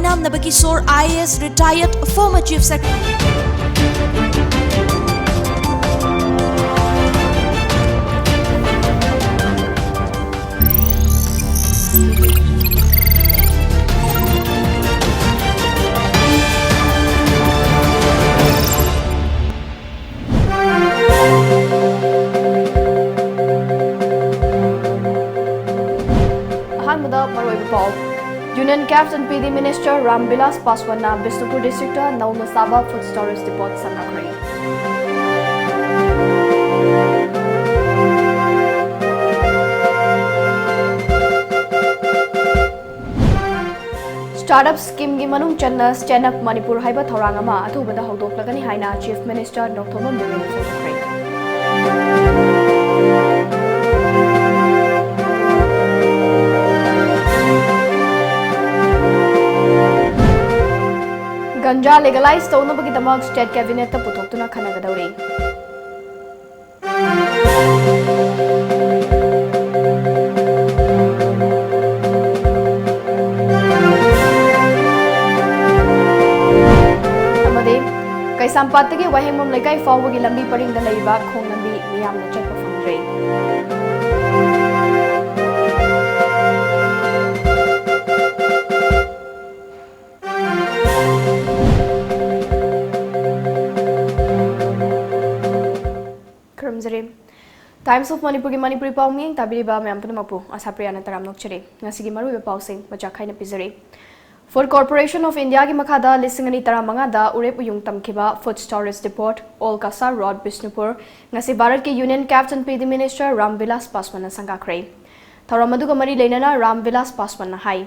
Namnaba Kishore IAS retired former Chief Secretary. Union Caps and PD Minister Ramvilas Paswana Bishnupur District Nauna Saba Food Storage Depot Sanakri. Startup scheme gi manung channa stand up Manipur haiba thorangama athubada haudoklagani haina Chief Minister Nokthomam Bireni photokri. Ganja legalized tawna bagi damak state cabinet ta puthokuna khanagadawri. Amade Kaisampatagi wahengmom lekai fawagi lambi paringda leiba khong lambi miyamna chatpa fangre. Times of Manipur ki Manipuri Pauming Tabiriba Mampanapu, ASHAPRIYA Taram Nokcheri, Nasigi Maru Pausing, Machakaina Pizari. Food Corporation of India ki Makada, Lissingani Taramangada, Urep Yung Tamkiba, Food Storage Depot, Olkasa Road, Bishnupur, Nasi Bharat ki Union Captain PD Minister Ramvilas Paswana Sangakre. Taramaduga Mari Lenana Ramvilas Paswana Hai.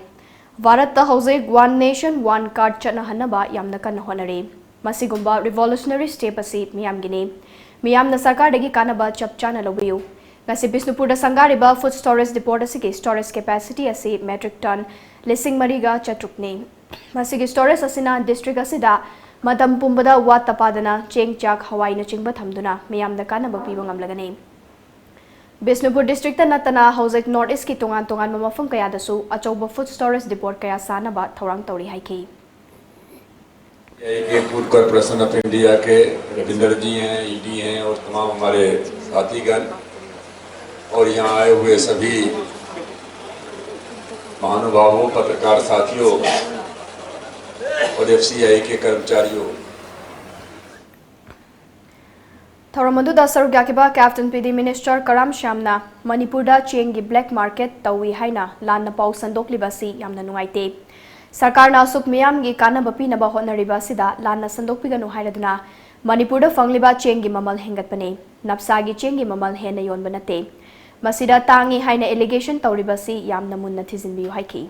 Bharat the Hose, One Nation, One Card Chana Hanaba, Yamnakan Honore. Masigumba Revolutionary Step a seat, Miamgini. Miyam na sarkar dagi kanaba chapchana lobiyu. Ngasi Bishnupur da sangariba food storage depot asigi storage capacity asi metric ton lising mariga chatrukni. Masigi storage asina district asida madam pumbada wat tapadana cheng chak hawai na chingba thamduna miyam da kanaba piba ngamlagani. Bishnupur district ta natana hojek north east ki tongan mamafam kaya dasu achauba food storage depot kaya sanaba thorang tauri haiki. ये food corporation of India के रविंदर जी हैं, ED हैं और तमाम हमारे साथीगण और यहाँ आए हुए सभी महानुभावों, पत्रकार साथियों और एफसीआई के कर्मचारियों। Thoramadu Saruk Yakiba Captain PD Minister Karam Shamna Manipur da chengi black market tawi haina lan na pau sandok libasi yamna nungaite. Sarkar na suk miyam gi kana bapi na bahon na riba sida lan na sandok piganu hairaduna Manipur da fangliba chengi mamal hengat pane napsagi chengi mamal hena yon banate masida tangi haina allegation tawribasi yamna munna thizin biu haiki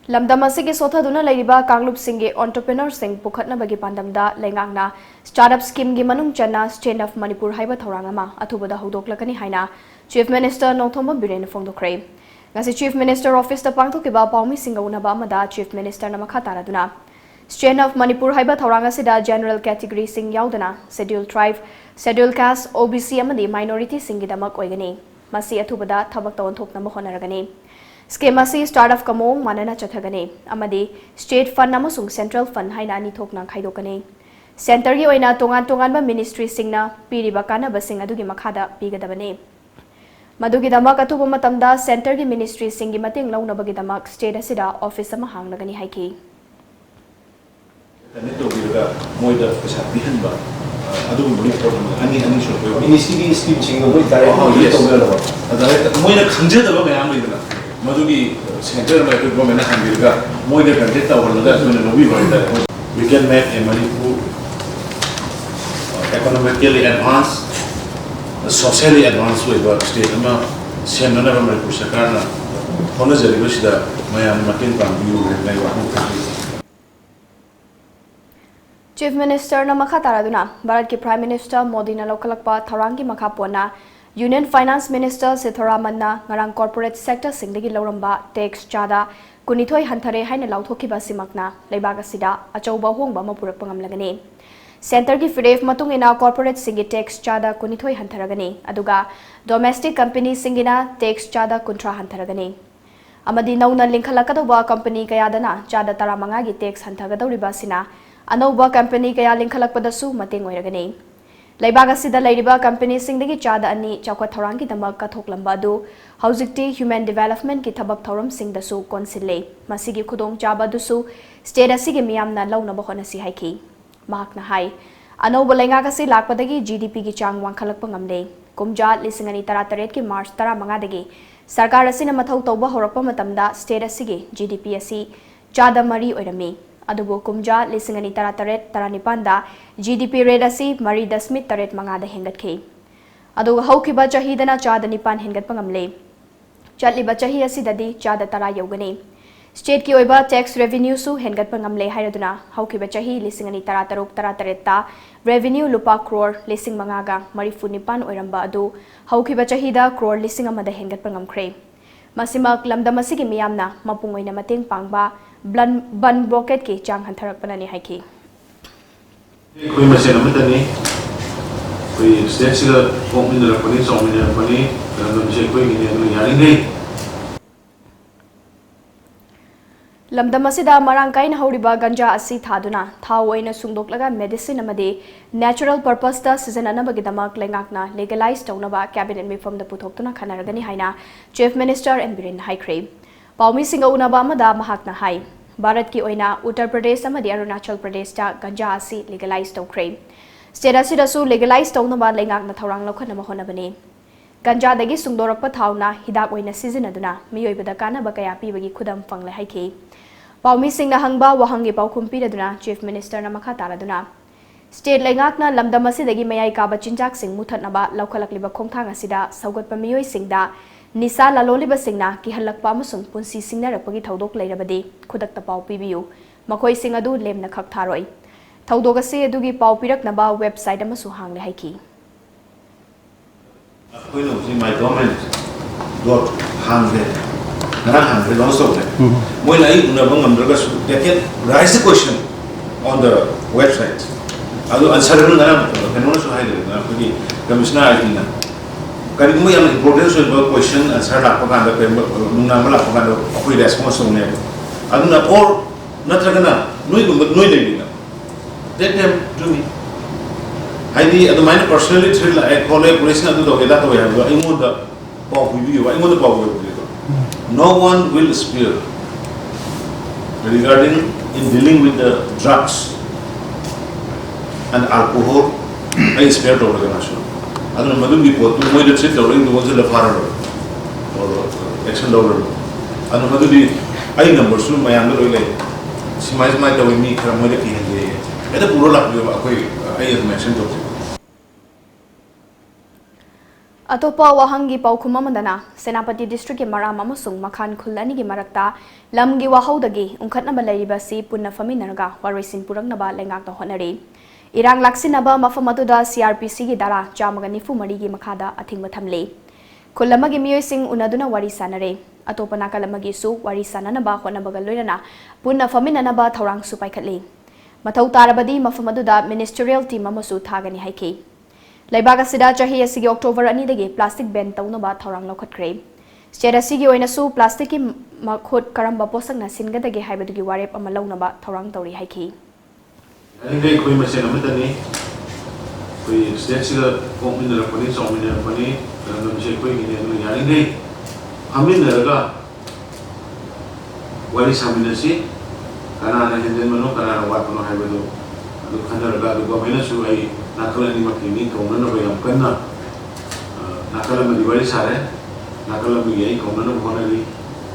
Lamdam asigi sothaduna leiriba Kanglup Singh entrepreneur sing pukhatna bagi pandamda lengangna startup scheme gi manung channa stand of Manipur haiba thorangama athubada hodoklakani haina Chief Minister Nokthomam Bireni phongdokre Ngasi Chief Minister Office ta pangthokiba paumi singaunaba amada Chief Minister na makha taraduna Stand of Manipur haiba thoranga sida general category sing yaudana scheduled tribe scheduled caste OBC amadi minority singidamak oigani masi athubada thabak tawon thokna mohonaragani Scheme asi startup kamong manana chathagani amadi state fund amasung central fund haina ani thokna khaidokani center gi oina tongan ba ministry singna piriba kana basing adugi makhada pigadabani Madugi damak atuba matamda center gi ministry singi mating launa bagi damak state asida office ama hanglagani haiki Nito biga moida pesa bihanba adu buri problem ani show ministry scheme singa boi tare no yes adare moida khanje da ba mayam idana madugi center ma ko mena hanbirga moida content ta wala so no bi boi tare we can make a Manipur economically advanced socially advanced way to state ama sen na Manipur sarkar na hona jari basida mayam matin pang biu lai wa Chief Minister na makha taraduna Bharat ki Prime Minister Modi na lokalakpa tharangi makha pona Union Finance Minister Sitharaman na ngarang corporate sector singdagi lauramba tax chada kunithoi hanthare haina lauthokiba simakna leibaga sida achauba hongba mapurak pangamlagani Center ki fidef matung ina corporate singi tax chada kunithoi hantaragani aduga domestic company singina tax chada kuntra hantaragani amadi nauna linkhalakadaba company kayadana chada taramanga gi tax hanthagadoriba sina anauba company kaya linkhalakpadasu mateng oiragani leibaga sida leiriba company singdagi chada ani chawka thorangi damak kathoklamba adu haujikti human development ki thabak thoram singdasu konsille masigi khudong chaba dusu state asigi miyamna launa bahonasi haiki mahakna hai anauba lengaga si lakpadagi gdp gi chang wangkhalakpa ngamle kumja lisingani tarat ki march 15 dagi sarkar asina mathau tawba horakpa matamda state asigi gdp asi chada mari oirami adubu kumja lisingani tarat taranipanda gdp rate asi mari dasmit taret mangada hengatkhi aduga haukiba chahidana chada nipan hengatpa ngamle chatliba chahi asidadi chada tara yogani state ki oiba tax revenue su hengatpa ngamle hairaduna haukiba chahi lisingani tarat ta revenue lupa crore lising mangaga marifu nipan oiramba adu haukiba chahida crore lising amada hengatpa ngamkhre masimak lamdamasigi miyamna mapungoina mateng pangba ban blockade ki chang hantharakpanani haiki koi machine amatani koi state siga formula rakpani somina rakpani lamdam se koi ni yari nei lamdamasida marangkaina horiba ganja asi thaduna thawoina sungdoklaga medicine amadi natural purpose ta season anabagidama lengakna legalize tawnaba cabinet mifam da puthoktuna khanaragani haina chief minister and birin haikre paumi singa unaba amada mahakna hai bharat ki oina uttar pradesh amadi arunachal pradesh ta ganja asi legalize tawkre state asida su legalize tawnaba lengakna thorang lokhana mahonabani ganja dagi sungdorakpa thawna hidak oina season aduna miyoibada kana bakaya pibagi khudam fangle haiki paumi singna hangba wahangi paukhum piraduna chief minister na makha taraduna state lengakna lamdamasida mayai kaba chinjak sing muthatnaba laukhalakliba khongthang asida saugatpa miyoi singda nisa laloliba singna kihalakpa amasung punsi singnarakpagi thaudok leirabadi khudakta pau pibiyu makhoi sing adu lemna khak tharoi thaudok ase adugi pau piraknaba website amasu hangle haiki my government dot hangle nara hangle also moi lai unabang amdraga they can raise the question on the website adu answer nara kanona so hai na kudi commissioner aina kari mo yang important so question answer la paganda pe nuna mala paganda akoi response ne adu na or natragana noi nei na let them to me haidi adu mine personally thrill I call a police na adu dogeda to ya I want the pop review I want the pop review no one will spare regarding in dealing with the drugs and alcohol I spare to organization aduna madum bi potu moi de sit dawring do the farar or action dollar aduna madum bi ai number su mayam do le simais mai to mi kram mo de ki hande eta puro la akoi ai mention to atopa wahangi paukhum amadana senapati district ki maram amasung makhan khulani gi marakta lamgi wahaudagi unkhatna balaiba si punna faminaraga warisin puraknaba lengak to honari irang laksinaba mafamatuda crpc gi dara chamaga nifu mari gi makhada athingba thamle khulamagi miyoi sing unaduna wari sanare atopa nakalamagi su wari sananaba honabaga loirana punna faminanaba thorang su paikhatle mathau tarabadi mafamaduda ministerial team amasu thagani haiki leibaga sida chahi asigi october ani dagi plastic ban tawnaba thorang lokhatkre state asigi oina su plastic ki makhot karamba posakna singadagi haibadugi warep ama launaba thorang tawri haiki ani dei koi machine amatani koi state siga formula rakpani somina rakpani random se koi gi ne yari dei amin raga wari samina si kana na henden mano kana wat mano haibadu adu khana raga adu gomena su ai nakala ni makini kauna na bayam kanna nakala ma diwali sare nakala mi yai kauna na bonali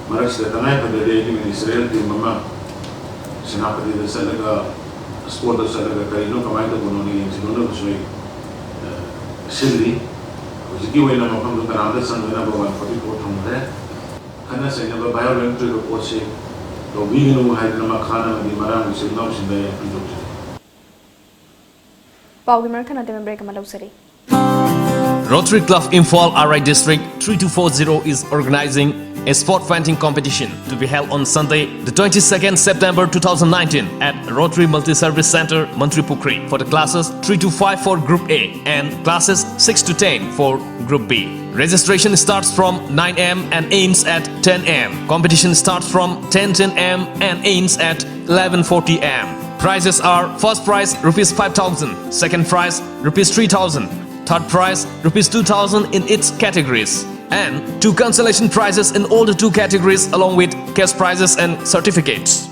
marak sida tanai padare ni ministerial team mama senapati da salaga sport da salaga kaino kamai da bononi yang sinono soi silri ujiki wena mapam do kanada sanwena bawan pati ko thumre kana se na violent to ko se to bigino haidna ma khana di marang silnom sindai pinjok Paugi Merkan at the break of Malosari. Rotary Club Imphal RI District 3240 is organizing a sport painting competition to be held on Sunday, the 22nd September 2019 at Rotary Multi-Service Center, Manipuri for the classes 3 to 5 for Group A and classes 6 to 10 for Group B. Registration starts from 9 am and ends at 10 am. Competition starts from 10 am and ends at 11:40 am. Prizes are first prize rupees 5,000, second prize rupees 3,000, third prize rupees 2,000 in its categories, and 2 consolation prizes in all the 2 categories along with cash prizes and certificates.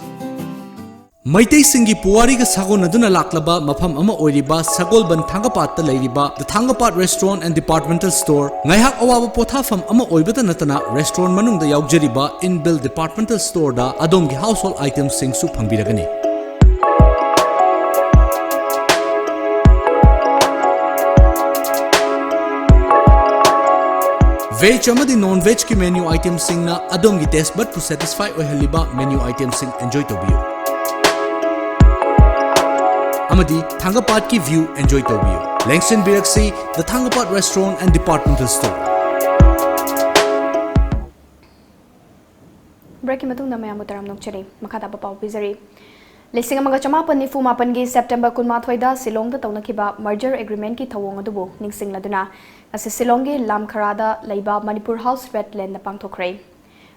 Maitai Singi Puwariga Sagonaduna Laklaba Mafam Ama Oiriba Sagolban Thangapat Lairiba The Thangapat Restaurant and Departmental Store Ngaihak Awaba Pothafam Ama Oibata Natana Restaurant Manung the Yaujariba Inbuilt Departmental Store da Adomgi Household Items Sing Su Phangbiragani. Veg amadi non-veg ki menu items sing na adom gi taste bud to satisfy oihaliba menu items sing enjoy to biyo. Amadi Thangapat ki view enjoy to biyo. Langston Biraksi, the Thangapat Restaurant and Departmental Store. Break matung na mayam utaram nok chari makata pa pau bizari. Lising amaga chamapan ni fumapan gi September kunmathoida Silong da tawnakiba merger agreement ki thawong adubu ningsing laduna ase Silong gi Lamkharada laiba Manipur House wetland na pangthokre.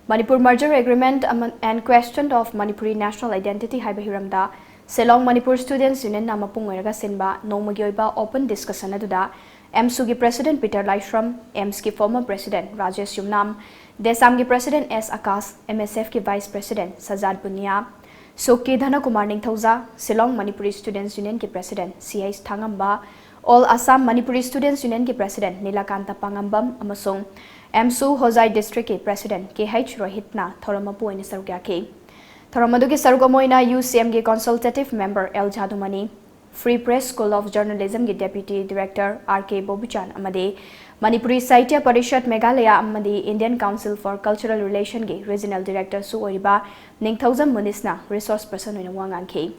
Manipur merger agreement and question of Manipuri national identity haiba hiramda Silong Manipur Students Union na mapung oiraga sinba nomagi oiba open discussion aduda MSU gi President Peter Laishram, EMS ki former President Rajesh Yumnam, Desam gi President S Akas, MSF ki Vice President Sajad Bunia, Soki Dhana Kumar Ningthauza, Silong Manipuri Students Union ki President CH Thangamba, All Assam Manipuri Students Union ki President Nilakanta Pangambam amasung MSU Hozai District ki President KH Rohitna Thoramapu ini sarugaki. Thoramadu ki sarugamoina UCM ki Consultative Member L Jadumani, Free Press School of Journalism ki Deputy Director RK Bobuchan amade Manipuri Sahitya Parishad Meghalaya amadi Indian Council for Cultural Relation ki Regional Director Su Oiriba Ningthauza Munisna Resource Person oina wangangki.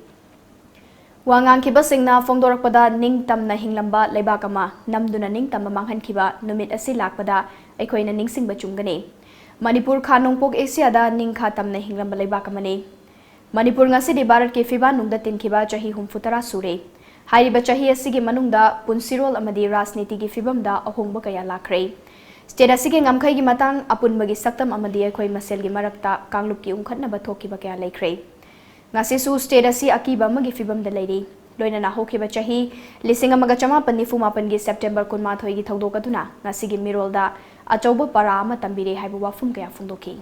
Wangangkiba singna fongdorakpada ningtamna hinglamba leibakama namduna ningtamba manghankiba numit asi lakpada aikoina ningsingba chungani. Manipur Khanongpok Asia da ningkha tamna hinglamba leibakamani. Manipur ngasi di Bharat ke fiba nungda tinkiba chahi humfutara sure. Hairiba chahi asigi manungda punsirol amadi rasniti gi fibamda ahongba kaya lakre. State asigi ngamkhai gi matang apunbagi saktam amadi akhoi masel gi marakta kanglup ki ungkhatna bathokiba kaya laikre. Ngasi su state asi akiba magi fibamda leiri. Loina na hokiba chahi lising amaga chamapan ni fumapan gi September kunmathoi gi thawdokaduna ngasi gi mirolda achauba para ama tambire haibu wafum kaya phungdoki.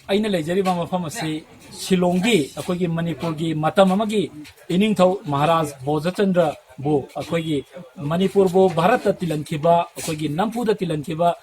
aina lejariba mafam ase Shillongi akogi Manipur gi matam amagi iningthau Maharaj Bojachandra bo akogi Manipur bo Bharat tilankhiba akogi Nampu da tilankhiba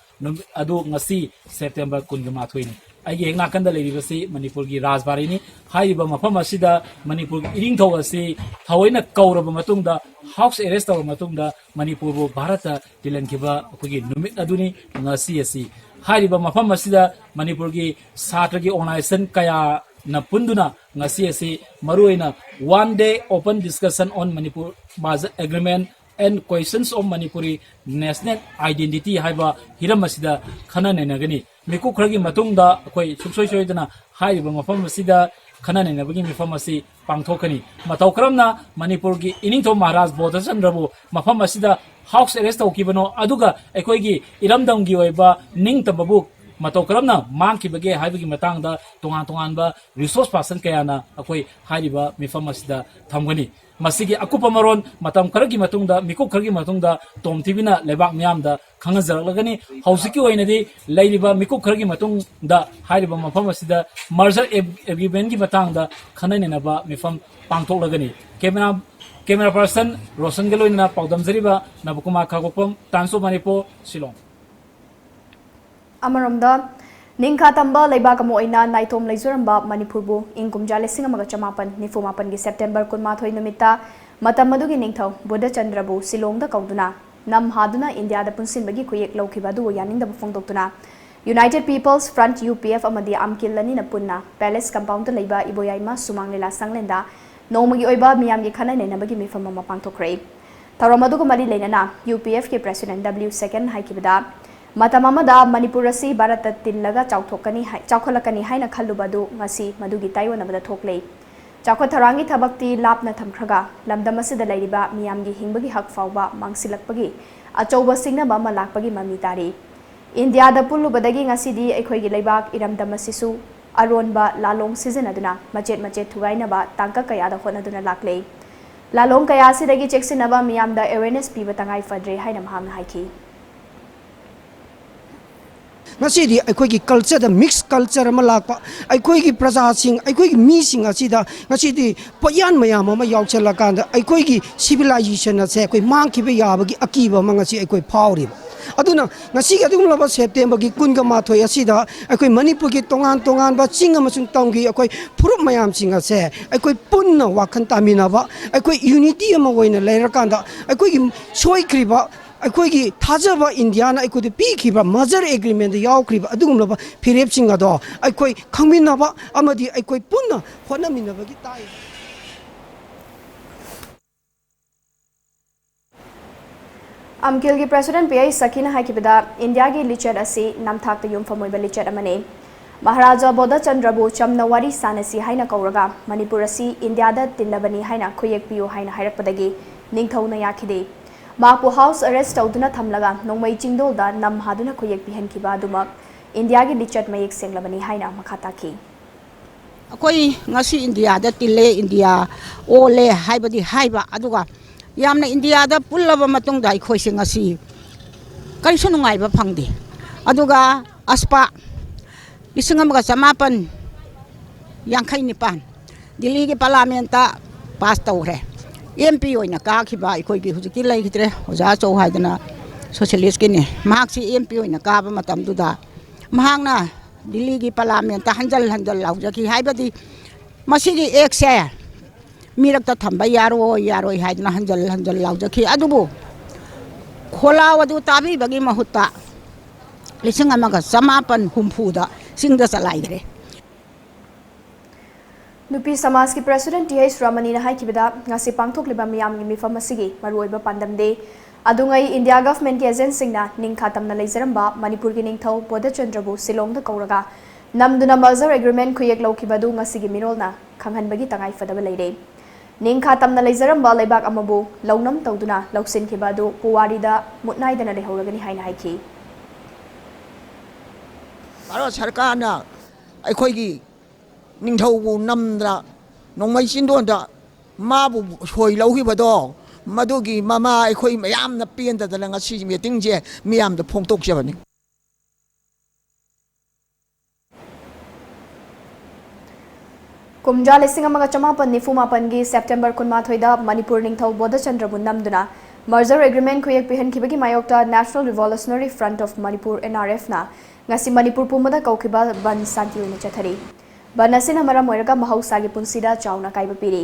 adu ngasi September 28 ni aigi hengna kanda leiribasi Manipur gi Rajbari ni haiba mafam asida Manipur iningthau ase thawaina kauraba matungda house arrest tawa matungda Manipur bo Bharat tilankhiba akogi numit aduni ngasi asi hariba mafam asida Manipur gi satra gi organization kaya na punduna ngasi asi maruina 1 day open discussion on Manipur Baza agreement and questions of Manipuri national identity haiba hiram asida khana nenagani miku khragi matungda koi suksoi soidana hariba mafam asida khana nenabagi mifam asi pangthokani matau kramna Manipur gi iningtho Maharaj Bodhachandra bu mafam asida house arrest tawkibano aduga ekoigi iramdam gi oiba ningtababu matau karamna mangki bage haibagi matangda tongan ba resource person kayana akoi hariba mifam asida thamgani masigi akupa maron matam karagi matungda miku karagi matungda tomtibina lebak myamda khangajarlagani hausiki oinadi leiriba miku karagi matungda hariba mafam asida merger agreement gi matangda khananenaba mifam pangthoklagani camera person Roshan Galoina Paudam Zariba Nabukuma Kagopom Tanso Manipur Shillong Amaramda Ningkha tamba leibakamo oina naitom leizuramba Manipurbu ingkumja lesing amaga chamapan nifumapan gi September 28 numita matam madugi ningthau Buddha Chandrabu Silong da kauduna nam haduna India da punsinbagi kuyek lokibadu yaningda bufongdoktuna United People's Front UPF amadi amkil lani na punna Palace compound leiba iboyaima sumang lela sanglenda नौमगी ओइबा मियाम की खना नेनबगी मिफम अमा पांगथोखरे थौरम अदुग मरी लेनना UPF के president W second हाइकिबदा मतम अमदा मणिपुर असि Bharat तिल्लगा चाउखलकनी हाइना खल्लुबदु ngasi मदुगी ताइवनबदा थोकले चाउख थरांगी थबक्ति लापना थमख्रगा लमदम असिदा लैरिबा मियामगी हिंबगी हक फाउबा मांगसिलकपगी अचौबा सिंगनबा अमा लाकपगी mummy तारी इंडिया दा पुल्लुबदगी ngasiदी अखोइगी लैबाक इरमदम असिसु अरोनबा लालोंग सिजनदुना मचेत मचेत थुगाइनबा तांका कयादा होनदुना लाकले लालोंग कया असिदगी चेक्सिनबा मियामदा अवेयरनेस पीबा तंगाई फद्रे हाइना महामना हाइकी ngasi akhoi culture da mix culture ma lakpa akhoi praja sing akhoi mi sing asida ngasi di payan mayam ma yaukchela kan da akhoi civilization ase akhoi mang ki be yabagi akiba ma ngasi akhoi phawri aduna ngasi ga dum laba september gi kun ga ma thoi asida akhoi manipur gi tongan tongan ba ching amasung tonggi akhoi purup mayam sing ase akhoi punna wakhan tamina ba akhoi unity ama hoina leira kan da akhoi soi kriba अखोई थाजब India अखोद पीखिब मजर agreement यावख्रिब अदुगुमलबा फिरेपसिंग अदो अखोई खंगमिनबा अमदि अखोई पुन्ना होनमिनबगी ताई अमकिल की president PI Sakina हाइकिबदा India की लिचर असि नमथाक युमफमोइबा लिचर अमने महाराजा बोधचंद्रबु चमना वारी सानसी हाइना कौरगा मणिपुर असि इंडिया दा तिल्लबनी हाइना खुयेकपियो हाइना हाइरकपदगी निंगथौना याखिदे माकु हाउस अरेस्ट तौदुना थमलगा नोंमई चिंगदोलदा नम हादुना खुयेक पिहनखिबा दुमक इंडिया की लिचट मयेक सेंगलबनी हाइना मखाताखि अखोई ngasi इंडिया दा तिल्ले इंडिया ओले हाइबदी हाइबा अदुगा यामना इंडिया दा पुल्लबा मतुंग दा अखोई से ngasi करिसु नुंगाइबा फंगदे अदुगा अस्पा लिसिंगमगा समापन यांखै निपान दिल्ली के पार्लियामेंट पास तौरे MP ओइना काखिबा अखोई हुजिकी लैखिद्रे ओजा चौ हाइदना सोशलिस्ट किने मार्क्सी MP ओइना काबा मतमदुदा महांगना दिल्ली की पार्लियामेंट हंजल हंजल लाउजकी हाइबदी मसिगी एक से मीरकता थंबा यारोय हाइदना हंजल हंजल लाउजकी अदुबु खोलाव अदु ताबीबगी महुत्ता लिसिंग अमगा समापन हुंफुदा सिंगदा चलाइद्रे नुपी समाज की प्रेसिडेंट TH रामनी हाइकिबदा ngasi पांगथोकलिबा मियामगी मिफम असिगी मरुइबा पांदमदे अदुंगई इंडिया गवर्नमेंट की एजेंट सिंगना निंखातमना लेजरंबा मणिपुर की निंगथौ बोधचंद्रबु सिलोंग द कौरगा नमदुना मजर एग्रीमेंट खुयेक लौखिबदु ngasi gi मिरोलना खंगहनबगी तंगाई फदबा लेरे निंखातमना लेजरंबा लेबाक अमबु लौनम तौदुना लौसिनखिबदु पुवारीदा मुतनाइदना लेहौरगनी हाइना हाइखि भारत सरकार ना अखोई निंगथौबु नमद्रा नोंमई चिंदोंदा माबु सोई लौखिबदो मदुगी ममा अखोई मयामना पेंददना ngasi मीटिंग जे मियामदा फोंतोकजबनी कुमजा लिसिंग अमगा चमापन निफुमापन की सेप्टेम्बर 19 मणिपुर निंगथौ बोधचंद्रबु नमदुना मर्जर एग्रीमेंट खुयेक पिहनखिबगी मायोक्ता National Revolutionary Front of Manipur NRF ना ngasi मणिपुर पुमदा कौखिबा बन शांति ओइना चथरी बन असिना मरम ओइरगा महौसागी पुंसीदा चाउना काइबा पिरी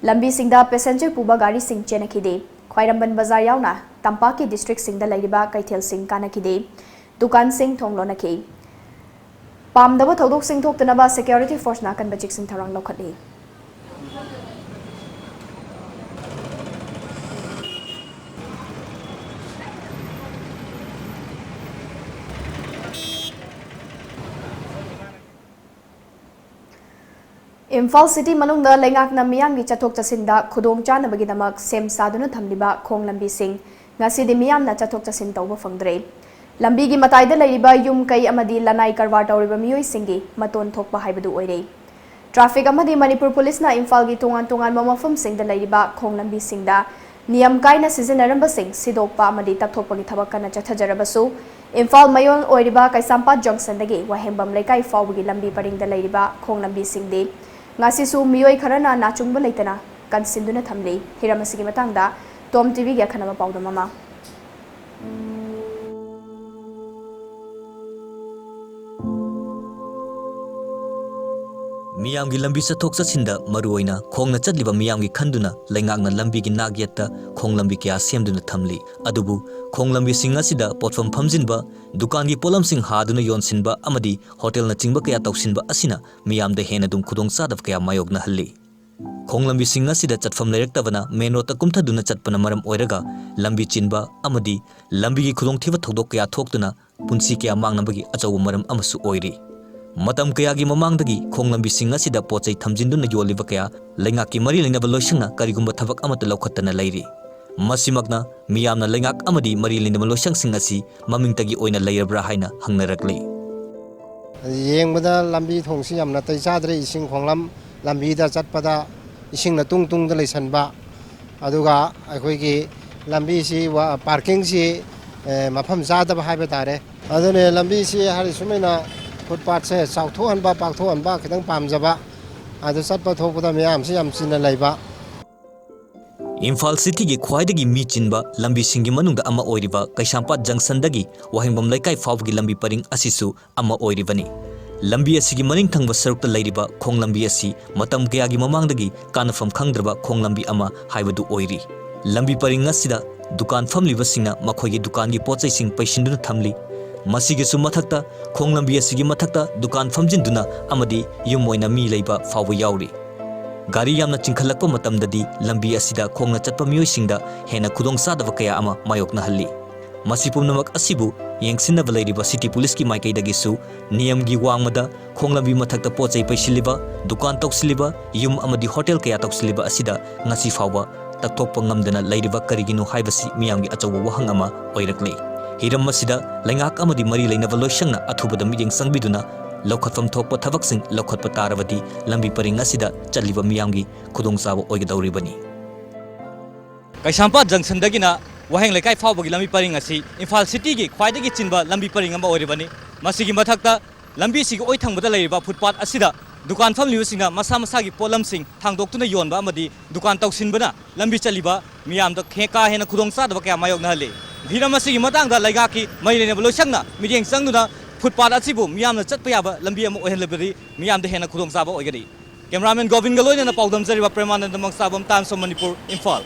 लंबी सिंगदा पैसेंजर पुबा गाड़ी सिंग चेनखिदे ख्वाइरंबन बाजार यावना तंपाकी डिस्ट्रिक्ट सिंगदा लैरिबा कैथेल सिंग कानखिदे दुकान सिंग थोंगलोनखि पामदबा थौदोक सिंग थोक्तनबा सिक्योरिटी फोर्स नाकन बचिक सिंग थरंग लौखटली इम्फाल सिटी मनुंग दा लेंगाकना मियांगी चथोक चसिंदा खुदोंग चानबगीदमक सेम सादुना थमलिबा खोंग लंबी सिंग ngasi मियामना चथोक चसिन तौबा फंगद्रे लंबी की मताइदा लैरिबा युम कई अमदी लनाई करवार तौरिबा मियोई सिंगी मतोन थोकपा हाइबदु ओइरे ट्रैफिक अमदी मणिपुर पुलिस ना इम्फाल की तोंगान तोंगान मफम सिंगदा लैरिबा खोंग लंबी सिंगदा नियम कायना सिजनरंबा सिंग सिदोकपा अमदी तकथोकपगी थबक कना चथजरबसु इम्फाल मयोल ओइरिबा कैसांपाट जंक्शन दगी वहेंबम लेकाई फावबगी लंबी परिंगदा लैरिबा खोंग लंबी सिंगदे ngasisu miyoi kharana nachungba leitana kansinduna thamli hiramasigi matangda tom tv gi akhanaba pawdam ama मियामगी लंबी चथोक चसिंदा मरुओइना खोंगना चतलिबा मियामगी खंदुना लेंगाकना लंबीगी नागयत्ता खोंग लंबी क्या सेमदुना थमली अदुबु खोंग लंबी सिंग असिदा पोटफम फमजिनबा दुकानगी पोलम सिंग हादुना योनसिनबा अमदी होटल ना चिंगबा कया तौसिनबा असिना मियामदा हेना दुम खुदोंग चादब कया मायोगना हल्ली ꯈꯣꯡꯂꯝꯕꯤ ꯁꯤꯡ ꯑꯁꯤꯗ ꯆꯠꯐꯝ ꯂꯩꯔꯛꯇꯕꯅ ꯃꯦꯟ ꯔꯣꯗꯇ ꯀꯨꯝꯊꯗꯨꯅ ꯆꯠꯄꯅ ꯃꯔꯝ ꯑꯣꯏꯔꯒ ꯂꯝꯕꯤ ꯆꯤꯟꯕ ꯑꯃꯗꯤ ꯂꯝꯕꯤꯒꯤ ꯈꯨꯗꯣꯡꯊꯤꯕ ꯊꯧꯗꯣꯛ ꯀꯌꯥ ꯊꯣꯛꯇꯨꯅ ꯄꯨꯟꯁꯤ ꯀꯌꯥ ꯃꯥꯡꯅꯕꯒꯤ ꯑꯆꯧꯕ ꯃꯔꯝ ꯑꯃꯁꯨ ꯑꯣꯏꯔꯤ matam kayagi mamangdagi khonglambi singa sida pochai thamjinduna yoliba kaya lengaki mari lenaba loisangna karigumba thabak amata lokhattana leiri masimagna miyamna lengak amadi mari lenaba loisang singa si mamingtagi oina leirabra haina hangnarakle yengbada lambi thongsi yamna tai chadre ising khonglam lambi da chatpada ising na tung tung da leisanba aduga akhoi gi lambi si wa parking si mafam jada ba haiba tare adune lambi si hari sumaina footpath se sauthohan ba pakthohan ba khitang pamjaba adu chatpa thokpada miyam si yam china leiba Imphal City gi khwaidagi mi chinba lambi singi manungda ama oiriba Kaisampat Junction dagi wahingbam laikai fawgi lambi paring asisu ama oiribani lambi asigi maning thangba sarukta leiriba khong lambi asi matam kayagi mamangdagi kanafam khangdraba khong lambi ama haibadu oiri lambi paring asida dukan famliba singna makhoigi dukan gi pochai sing paisinduna thamli masigi su mathakta khong lambi asigi mathakta dukan famjinduna amadi yum oina mi leiba fawbu yauri gari yamna chingkhalakpa matamdadi lambi asida khongna chatpa miyoi hena khudong sadaba kaya ama mayokna halli masipumnamak asibu yengsinna balairiba city police ki maikaidagi su niyam gi wangmada khonglambi mathakta pochai paisiliba dukan toksiliba yum amadi hotel kaya toksiliba asida ngasi fawba takthokpa ngamdana leiriba kariginu haibasi miyamgi achawa wahang ama oirakle hiram masida lengak amadi mari leinaba loisangna athubada mideng sangbiduna lokhatfam thokpa thabaksing lokhatpa tarabadi lambi paring asida chaliba miyamgi khudong sabo oigadawribani Kaisampat Junction dagina waheng lekai fawbagi lambi paring asi Imphal City gi khwaidagi chinba lambi paring amba oribani masigi mathakta lambi sigi oi thangbada leiriba footpath asida dukan famliba singa masa masagi polam sing thangdoktuna yonba amadi dukan tawsinbana lambi chaliba miyamda kheka hena khudong sadaba kya mayokna hale dhira masigi matangda laigaki mailene loisangna mideng sangduna footpath asibu miyamna chatpa yaba lambi ama ohenlebari miyamda hena khudong saba oigari cameraman Govin Galoina na paudam jariba Premananda Mangsabam Times of Manipur Imphal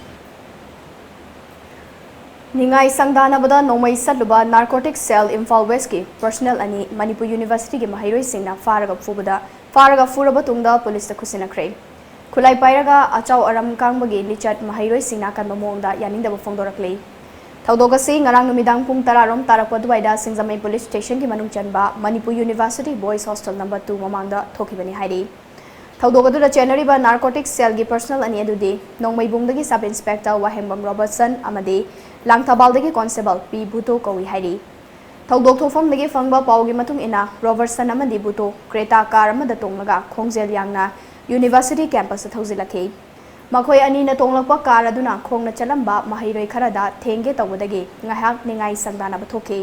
Ningai Sangdanabada Nomai Satluba Narcotic Cell Imphal West ki personnel ani Manipur University ki mahiroi singna faraga furaba tungda police ta khusinakre khulai pairaga achau aram kangbagi lichat mahiroi singna kan mamongda yaningda phongdoraklei Thaudogasi ngarang numidang pung 10 rom tarakpa duwaida Singzamai Police Station ki manung chanba Manipur University Boys Hostel number 2 mamangda thokibani hairi Thaudogadu da January ba narcotic cell gi personal ani adudi Nongmaibungdagi Sub Inspector Wahengbam Robertson amadi Langthabaldagi Constable P Buto kawi hairi Thaudog thofamdagi fangba pawgi matung ina Robertson amadi Buto Creta car amada tonglaga khongjel yangna University campus thauzilakhe Makhoi ani na tonglakpa car aduna khongna chalamba mahiroi kharada thenge tawdagi ngahak ningai sangdana bathoke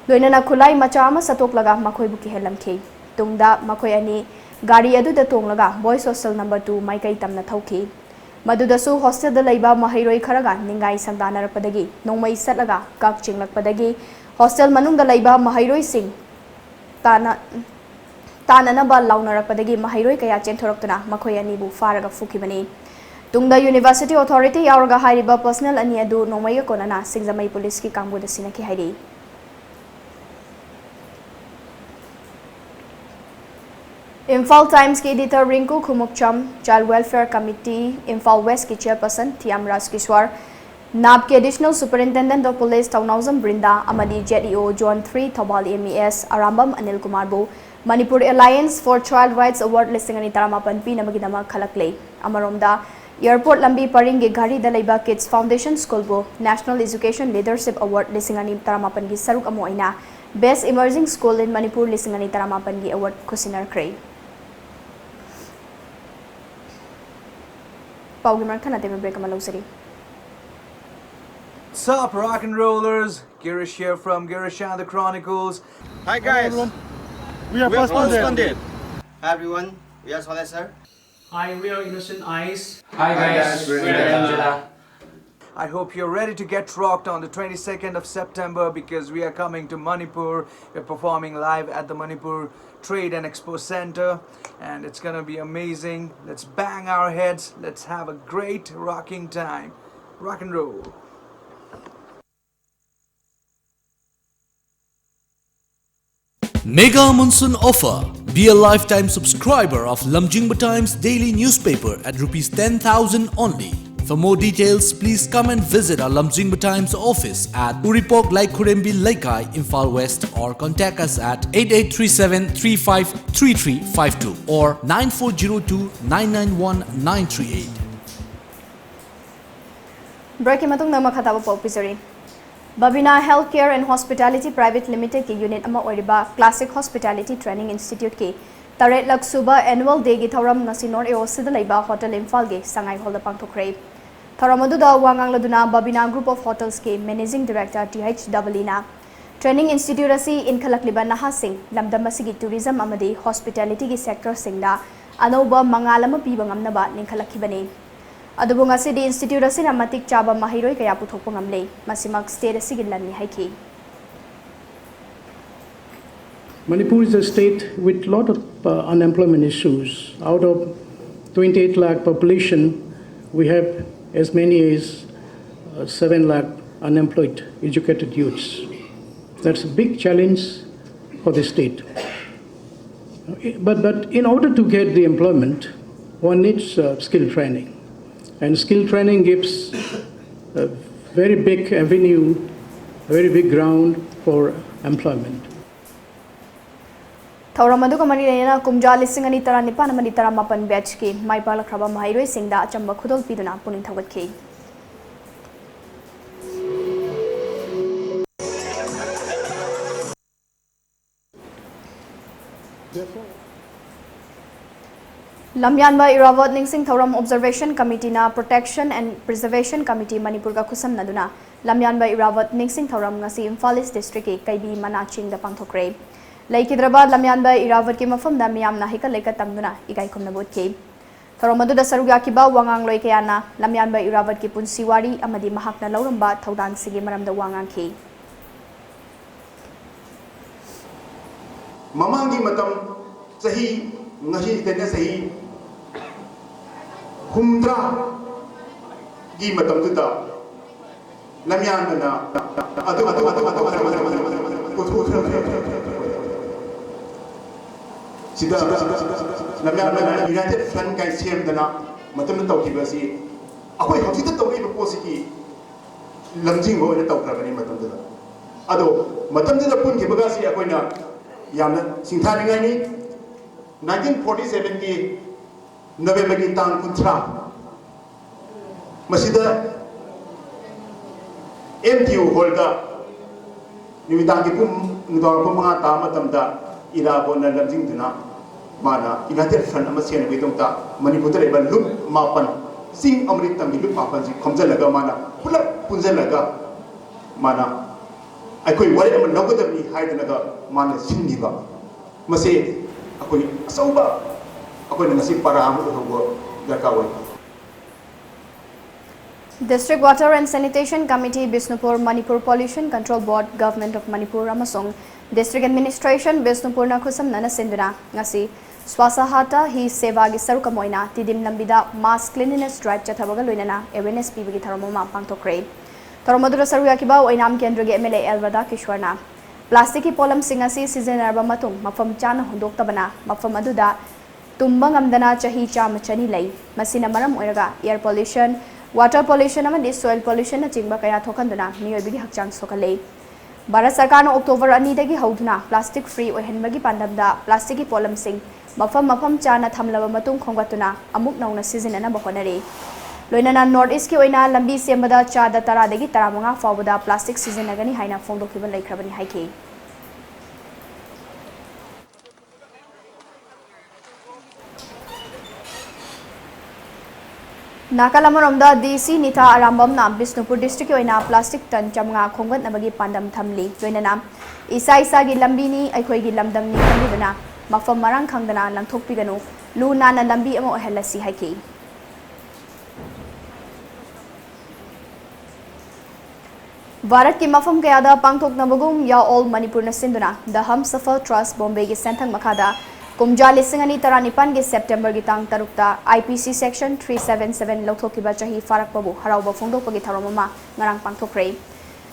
loinana khulai macha ama satoklaga makhoi buki helamke tungda makhoi ani gari adu da tonglaga boys hostel number 2 maikai tamna thauke madudasu hostel da laiba mahiroi kharaga ningai sangdana rapadagi nongmai satlaga kak chinglakpadagi hostel manung da laiba mahiroi sing tana ba launarapadagi mahiroi kaya chenthoroktuna makhoi ani bu faraga fukibani Tungda University Authority yauraga hairiba personnel ani adu nomaiga konana Singzamai Police ki kangbuda sinaki hairi Imphal Times ki editor Rinku Khumukcham Child Welfare Committee Imphal West ki chairperson Thiam Rajkishwar NAB ki additional superintendent of police Taunauzam Brinda amadi JEO John 3 Thobal MES Arambam Anil Kumar bu Manipur Alliance for Child Rights Award listing ani taramapan pi namagidama khalaklei amaromda Airport Lambi Paringi Gari Dalaiba Kids Foundation School Bo National Education Leadership Award Lisingani Taramapan gi Saruk Amoina Best Emerging School in Manipur Lisingani Taramapan gi Award Kusinar Kray Paugi Markana Demi Break Malosari Sup rock and rollers, Girish here from Girish and the Chronicles. Hi guys, we are post-funded. Hi everyone, we are Soleh sir. Hi, we are Innocent Eyes. Hi guys, we're Angela. I hope you're ready to get rocked on the 22nd of September because we are coming to Manipur. We're performing live at the Manipur Trade and Expo Center and it's gonna be amazing. Let's bang our heads. Let's have a great rocking time. Rock and roll. Mega Monsoon Offer Be a lifetime subscriber of Lamjingba Times daily newspaper at rupees 10,000 only. For more details, please come and visit our Lamjingba Times office at Uripok Laikurembi Laikai, Imphal West, or contact us at 8837-353352 or 9402-991-938. Breaking matung nama khataba popizari. Babina Healthcare and Hospitality Private Limited ki unit ama oriba Classic Hospitality Training Institute ki Taret Lak Suba Annual Day gi thoram ngasi North East da leiba Hotel Imphal gi Sangai Hall da pangthokre. Thoramadu da wangang laduna Babina Group of Hotels ki Managing Director TH Dabalina Training Institute asi inkhalakliba naha sing lamdam asigi tourism amadi hospitality gi sector singda anoba mangalama piba ngamnaba ninkhalakibani. Adubung asidi institute asina matik chaba mahiroi kaya puthokpa ngamle masimak state asigin lanni haiki. Manipur is a state with a lot of unemployment issues. Out of 28 lakh population, we have as many as 7 lakh unemployed educated youths. That's a big challenge for the state. But in order to get the employment, one needs skill training. And skill training gives a very big avenue, a very big ground for employment. Thauramadu ka mani lena kumja lising ani tara nipan mani tara mapan batch ki maipala kraba mahairoi singda achamba khudol piduna puning thawat ki. Lamyanba Irawat Ningsing Thoram Observation Committee na Protection and Preservation Committee Manipur ka khusam naduna Lamyanba Irawat Ningsing Thoram ngasi Imphal East District ki kaibi manaching da pangthokre. Laikidraba Lamyanba Irawat ki mafam da miyam na hika laika tamduna igai khumna bot ki. Thoramadu da sarugya ki ba wangang loi kayana Lamyanba Irawat ki punsiwari amadi mahakna lauramba thaudan sige maram da wangang ki. Mamangi matam sahi ngahi tena sahi humdra gi matam tuta lamyan na adu sida lamyan na United Front kai sem dana matam tau ki basi akoi hausi ta tau ri posi ki lamjing ho na tau kra bani matam da ado matam da pun ki bagasi akoi na yamna singtha ningai ni 1947 की November की तांग कुंत्रा मसीदा MTU hall का निमितांग की पुम निदान पुम मां ताम तमदा इरा बोना लमजिंग दुना माना United Front अमसियन बितुंगता मणिपुर लेबल लुक मापन सिंग अमृत तंगी लुक मापन जी खमजल लगा माना पुलप पुंजल लगा माना अकोई वरे अमन नगदबनी हाइदनगा माना सिंगीबा मसे अकोई असौबा अकोई नसी पराम उठोबो दरकार होय. District Water and Sanitation Committee Bisnupur Manipur Pollution Control Board Government of Manipur amasong District Administration Bisnupur na khusam nana sinduna ngasi swasahata hi seva gi saruka moina tidim lambida mass cleanliness drive chathabaga loinana awareness pibagi tharomama pangthokre. Tharomadura saruya kiba oinam kendra ge MLA Elvada Kishwarna plastic ki polam singasi season arba matung mafam chana hondok tabana mafam aduda tumbang amdana chahi cham chani lai masina maram oiraga air pollution water pollution amadi soil pollution na chingba kaya thokanduna miyobigi hakchang sokale. Bharat Sarkar na October 2 dagi hauduna plastic free ohenbagi pandamda plastic ki polam sing mafam chana thamlaba matung khonggatuna amuk nauna season ana bahonare. Loinana North East ki oina lambi sembada chada tara dagi taramanga fawada plastic season agani haina fongdokiban laikhrabani haike. Nakalamaromda DC Nita Arambam na Bisnupur District oina plastic ton chamnga khonggat nabagi pandam thamli loinana isa gi lambi ni aikoi gi lamdam ni kamidana mafam marang khangdana langthokpiganu lu nana lambi amo helasi haike. Bharat ki mafam kayada pangthok nabagum ya all Manipur na sinduna the Humsafar Trust Bombay gi senthang makada kumja lisingani taranipan gi September gi tang tarukta IPC section 377 lokthok ki ba chahi farak babu harau ba phongdok pagi tharomama ngarang pangthokre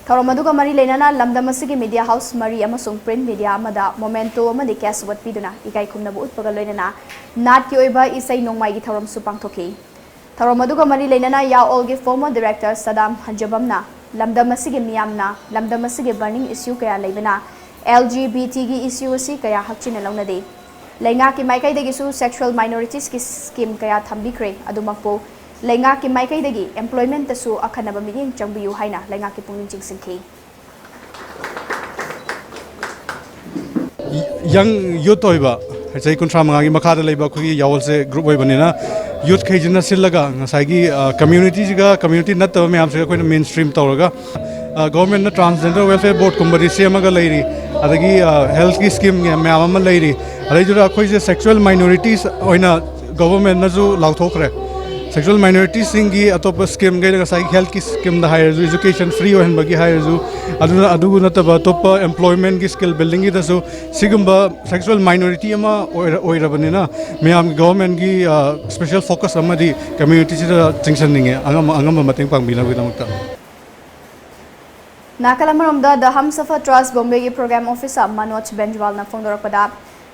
Thauram aduga mari leinana lamdam asigi media house mari amasung print media amada momento amadi case wat piduna ikai khumna bu utpaga loinana nat ki oiba isai nongmai gi thauram su pangthoki thauram aduga mari leinana ya all gi former director Sadam Hanjabamna lamdam asigi miyamna lamdam asigi burning issue kaya leibana LGBT gi issue si kaya hakchina launade Lenga ki maikai degi su sexual minorities ki scheme kaya thambikre adumakpo Lenga ki maikai degi employment su akhanaba miyeng changbiyu haina lenga ki pungin chingsingki Young youth oiba sai kuntra manga gi makha da leiba khu yawol se group oi banina youth khejina sillaga ngasai gi community nat taw me am se koina mainstream tawraga government na transgender welfare board kumbari semaga leiri adagi health ki scheme me am leiri adai jura khoi se sexual minorities oina government na ju lauthokre sexual minorities singi atop scheme gai ga sai health ki scheme da higher education free ohen bagi higher ju adu nataba top employment ki skill building gi da so sigumba sexual minority ama oirabanina me am government gi special focus amadi community da jinction ninge angam mateng pangbina gi damakta Nakalamaromda the Hamsafar Trust Bombay gi program officer Manoj Benjwal na phongdorakpada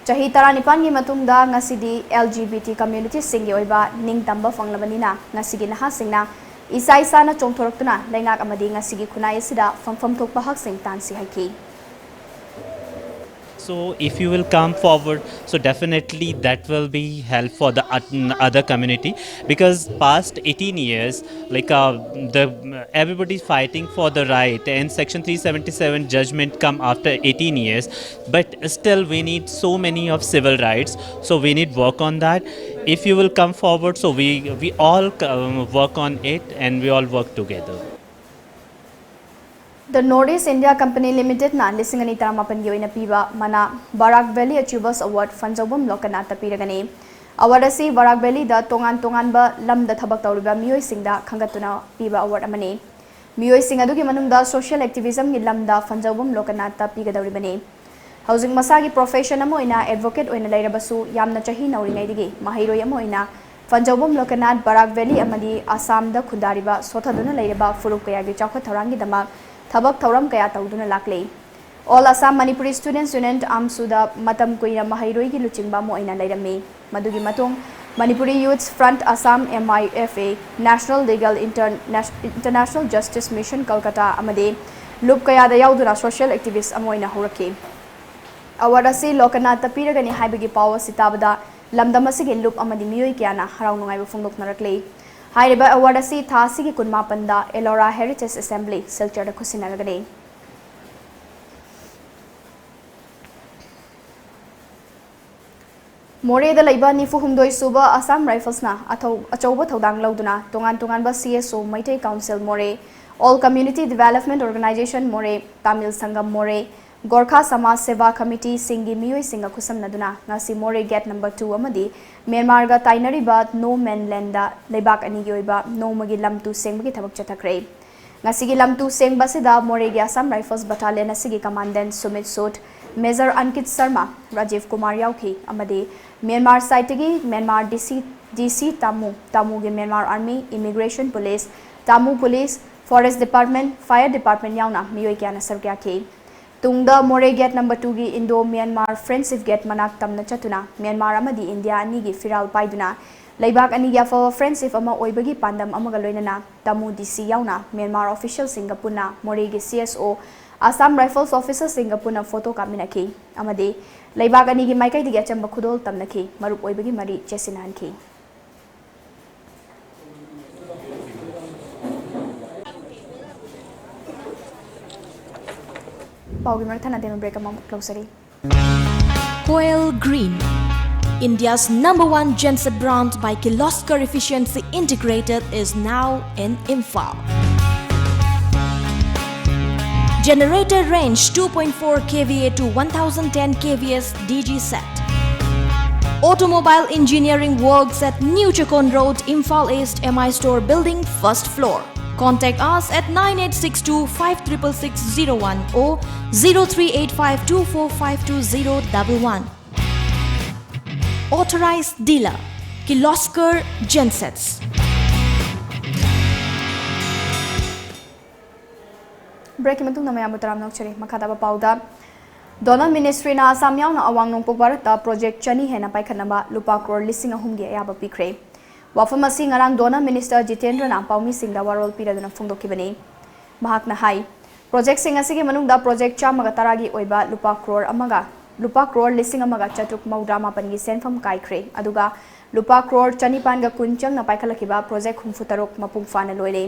Chahi Taranipan gi matungda ngasidi LGBT community singi oiba ningtamba fanglabanina ngasigi naha singna isa isa na chongthoraktuna lengak amadi ngasigi khunai sida fangfam thokpa hak sing tansi haki So if you will come forward, so definitely that will be help for the other community, because past 18 years like everybody fighting for the right, and section 377 judgment come after 18 years, but still we need so many of civil rights, so we need work on that. If you will come forward, so we all work on it and we all work together. The Northeast India Company Limited na lisingani taramapan gi oina piba mana Barak Valley Achievers Award fanjobam lokana tapiragani award asi Barak Valley da tongan ba lam da thabak tawriba miyoi singda khangatuna piba award amani miyoi sing adugi manungda social activism gi lam da fanjobam lokana tapigadawribani housing masagi profession amo ina advocate oina leirabasu yamna chahi nauringai digi mahairoi amo ina fanjobam lokana Barak Valley amadi Assam da khundariba sothaduna leiraba furuk kaya gi chawkha thorangi dama Thabak Thauram kaya tauduna lakle All Assam Manipuri Students Union Amsuda Matam Kuina Mahairoi gi luchingba mo ina lairami madugi matung Manipuri Youth Front Assam MIFA National Legal International Justice Mission Kolkata amade lup kaya da yauduna social activist amo ina horaki award asi lokana tapiragani haibagi power sitabada lamdam asigi lup amadi miyoi kyana harau nungai bu phongdoknarakle Hairiba award asi thasi ki kunmapanda Elora Heritage Assembly Silchar da khusinaragani More da laiba nifu humdoi suba Assam Rifles na achauba thodang lauduna tongan ba CSO Maitai Council More All Community Development Organization More Tamil Sangam More Gorkha Samaj Seva Committee Singi Miyoi Singa Khusam Naduna Ngasi More Gate number 2 amadi Myanmar ga Tainariba No Man Land da Leibak ani gi oiba no magi lamtu sengbagi thabak chathakre Ngasi gi lamtu sengba sida More gi Assam Rifles Battalion asigi commandant Sumit Sot Major Ankit Sharma Rajiv Kumar Yauki amadi Myanmar side gi Myanmar DC Tamu gi Myanmar Army Immigration Police Tamu Police Forest Department Fire Department yauna miyoi kyana sarkya ki Tungda More Gate number 2 gi Indo-Myanmar Friendship Gate manak tamna chatuna Myanmar amadi India ani gi firal paiduna Laibak ani gi afa friendship ama oibagi pandam amaga loinana Tamu DC yauna Myanmar official Singapuna More gi CSO Assam Rifles officer Singapuna photo kaminaki amadi Laibak ani gi maikai digi achamba khudol tamnaki marup oibagi mari chesinanki Coil Green, India's #1 genset brand by Kirloskar Efficiency Integrated is now in Imphal. Generator range 2.4 kVA to 1010 kVA DG set. Automobile engineering works at New Chakon Road, Imphal East, MI Store Building, first floor. Contact us at 9862 566601 or 0385245211. Authorized dealer, Kirloskar Gensets. break ki matung na mayam taram nok chari makha da pauda Donor Ministry na Assam yaw na awang nong pagbarata project chani hena paikhanaba lupa crore lising ahum gi ayaba pikre wafam asi ngarang Donor Minister Jitendra na paumi singda warol piraduna phungdokibani mahak na hai project sing asigi manungda project chamaga taragi oiba lupa crore lising amaga chatuk maudrama pangi senfam kaikre aduga lupa crore chanipan ga kunchang na paikhalakiba project humfutarok mapung fana loile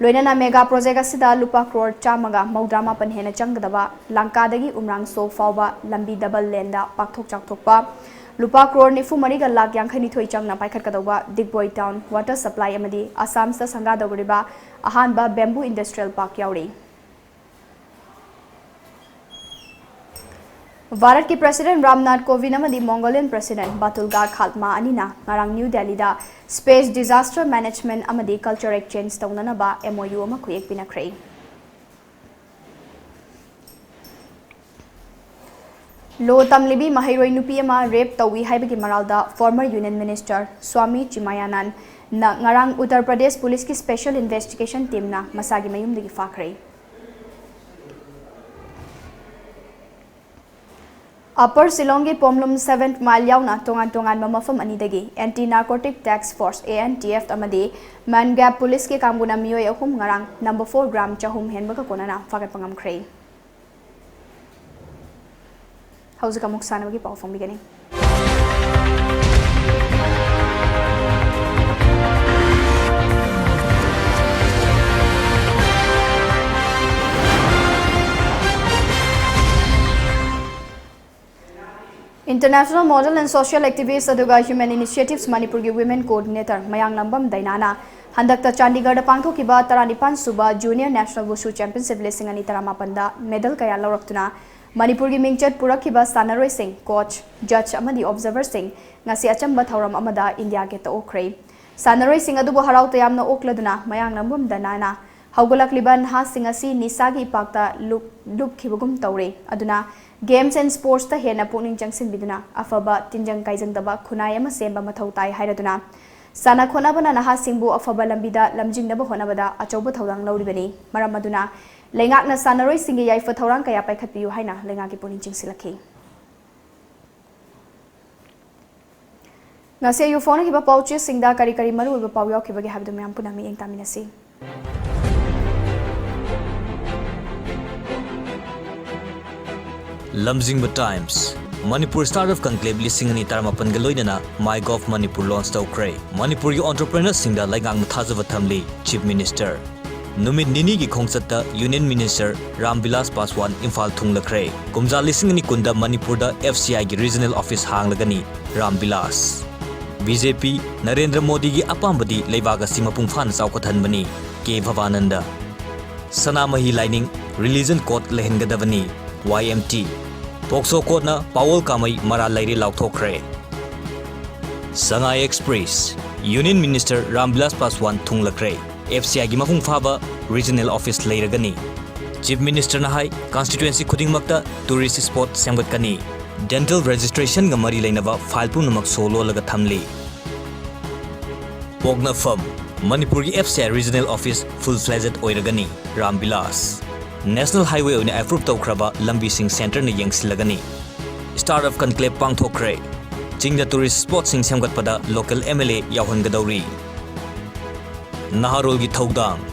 loinana mega project asida lupa crore chamaga maudrama pan hena changdaba langkadagi umrang so fawba lambi double lane da pakthok chakthokpa lupa crore nifu mariga lak yankhani thoi changna paikhatkadaba digboy town water supply amadi assam sa sanga dogriba ahanba bamboo industrial park yauri Bharat के president Ramnath Kovind अमदी Mongolian president Battulga Khaltmaa अनिना ngarang New Delhi दा space disaster management अमदी culture exchange तौननबा MOU अमा खुयेक पिनखरे लो तमलिबी महिरोई नुपी अमा रेप तौवी हाइबगी मरालदा former union minister Swami Chinmayanand ना ngarang उत्तर प्रदेश पुलिस की स्पेशल इन्वेस्टिगेशन टीम ना मसागी मयुमदगी फाखरे Upper Silongi Pomlum 7th Mile yauna tongan mamafam anidagi Anti Narcotic Task Force ANTF amadi Mangap Police ke kambuna miyoi ahum ngarang number 4 gram chahum henbaga konana fagat pangam kray Hausa muksana bagi pau fong bigani International Model and Social Activist aduga Human Initiatives Manipur gi Women Coordinator Mayang Lambam Dainana handakta Chandigarh da pangthokiba 35 suba Junior National Wushu Championship lesing ani 18 da medal kaya lawraktuna Manipur gi mingchat purakhiba sanaroi sing coach judge amadi observer sing ngasi achamba thauram amada India ge ta okhrei sanaroi sing adubu harau tayamna okladuna Mayang Lambam Dainana haugalakliba nha sing asi nisagi pakta lup khibugum tawre aduna Games and Sports ta hena pukning jangsin biduna afaba tinjang kaijang daba khunai ama semba mathau tai hairaduna sana khona bana naha singbu afaba lambida lamjing naba hona bada achobu thaudang lauribani maram maduna lengak na sanaroi singi yaifa thaurang kaya paikhat piu haina lengak ki puning jingsilakhi ngase yu phone ki ba pauche singda kari kari maru ba pau yaw ki bagi habdu myam punami eng taminasi Lamjingba Times Manipur Startup Conclave lising ani taramapan galoinana MyGov Manipur launch tawkre Manipur gi entrepreneurs singda laigang thajava thamli Chief Minister Numit nini gi khongchatta Union Minister Ramvilas Paswan Imphal thunglakre kumja lising ani kunda Manipur da FCI gi regional office hanglagani Ramvilas BJP Narendra Modi gi apambadi leibaga simapung fan chawkathanbani K Bhavananda Sanamahi Lining Religion Court lehengadavani YMT Pokso Court na Paul Kamai Mara Lairi Lauthokre Sangai Express Union Minister Ramvilas Paswan Thunglakre FCI gi mafung phaba Regional Office Leiragani Chief Minister na hai constituency khudingmakta tourist spot semgatkani Dental registration ga mari leinaba file punamak solo laga thamli Pogna Firm Manipur gi FCI Regional Office full-fledged oiragani Ramvilas National Highway on approve tawkraba lambi sing center na yengsilagani Startup Conclave pangthokre Chingda tourist spot sing semgatpada local MLA yawhangadauri Naharol gi thaudang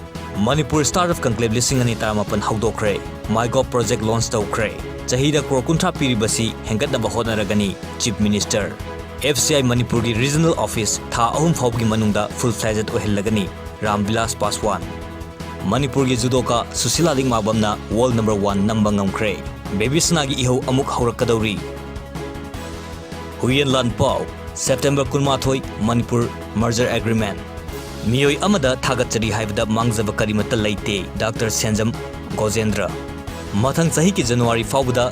Manipur Startup Conclave lising ani taramapan haudokre MyGov project launch tawkre chahida crore kuntra piribasi hengatnaba hodnaragani Chief Minister FCI Manipur gi regional office tha ahum phawgi manungda full-fledged ohillagani Ramvilas Paswan Manipur gi judoka Susila Lingmabamna world number 1 namba ngamkre baby snagi iho amuk haurakadauri Huyen Lan Pau September 18 Manipur merger agreement Miyoi amada thagachari haibada mangjaba karimata leite Dr Senjam Gojendra mathang sahi ki January fawda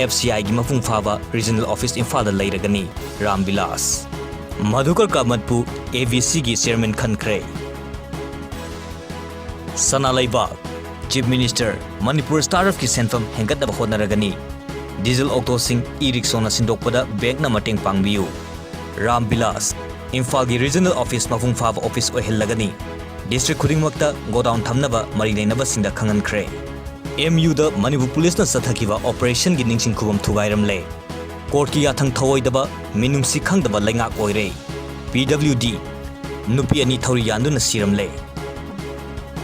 FCI gi mafung phaba regional office Imphal da leiragani Ramvilas Madhukar Kamatpu AVC gi chairman khankre Sana Laibak Chief Minister Manipur Startup ki senfam hengatnaba hodnaragani Diesel auto sing e-rickshaw na sindokpada bank na mateng pangbiu Ramvilas Imphal gi regional office mafung phaba office ohillagani district khudingmakta godown thamnaba mari leinaba singda khangankre MU दा Manipur police न सथकिवा operation की निंगसिंग खुबम थुगाइरमले court की याथंग थवोइदबा मिनुंगसी खंगदबा लेंगाक ओइरे PWD नुपी अनि थौरी यान्दुन सिरमले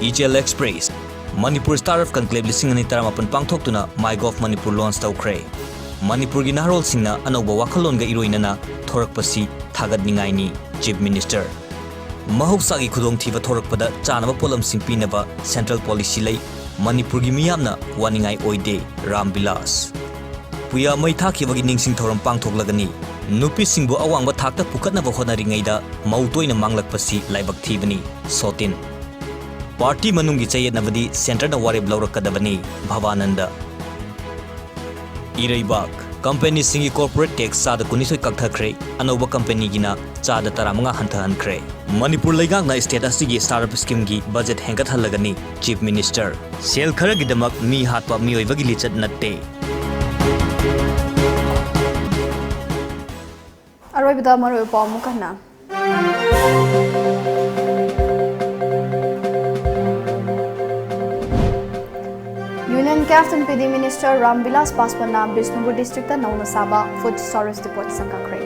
EJL express Manipur star of conclave लिसिंग अनि तरामापन पांगथोक्तुना माइगॉफ मणिपुर लॉन्च तौख्रे मणिपुर की नारोल सिंगना अनौबा वाखलोनगा इरोइनना थोरकपसी थागतनिंगाइनी चीफ मिनिस्टर महौसागी खुदोंथीबा थोरकपदा चानबा पोलमसिंग पीनबा सेंट्रल पॉलिसी लै मणिपुर की मियामना वानिंगाई ओइदे रामबिलास पुया मै थाखिबगी निंगसिंग थौरम पांगथोक्लगनी नुपीसिंगबु अवांगबा थाकता पुखतनबा होनारिङैदा मौतोइना मांगलकपसी लाइबक थीबनी सोतिन पार्टी मनुंगी चयेतनबदी सेंटरना वारेब लौरकदबनी भवानंद इरैबाक कंपनी सिंगी कॉर्पोरेट टैक्स चाद कुनिसोय कक्थख्रे अनौबा कंपनी गिना चाद 15 हंथहनख्रे मणिपुर लेगांगना स्टेट असिगी स्टार्टअप स्कीम की बजट हेंगथहलगनी चीफ मिनिस्टर सेल खरगिदमक मी हातपा मियोइबगी लिचत नत्ते अरोइबदा मरो पामुकना union captain PD minister Rambilas Paswan Bishnupur district नौना साबा फूड स्टोरेज डिपोट संगाख्रे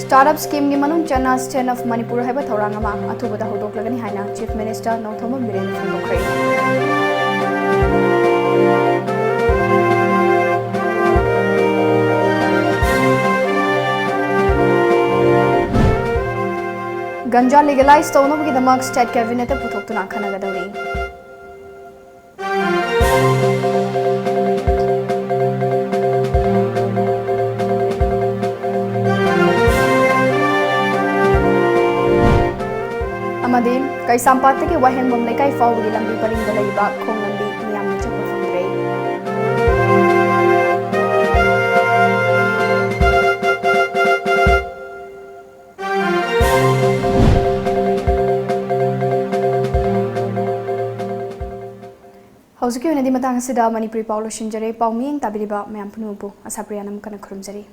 स्टार्टअप स्कीम की मनुंग चना स्टैंड ऑफ मणिपुर है थौरांगमा अथुबदा होदोक्लगनी हाइना चीफ मिनिस्टर नौथोम बिरेन फोंदोक्रे गंजा लीगलाइज तौनबगीदमक स्टेट कैबिनेट पुथोक्तुना खनगदौरी अमदी कैसामपात के वहेंगम लेकाई फाउगी लंबी परिंग लैबा खोंग लंबी मियाम चप्पा फंगरे हौजुकी ओइनदी मतंग असिदा मणिपुरी पाउलो शिंजरे पाउमिंग ताबिरिबा मयाम पुनुबु असाप्रिया नम कन खुरुमजरी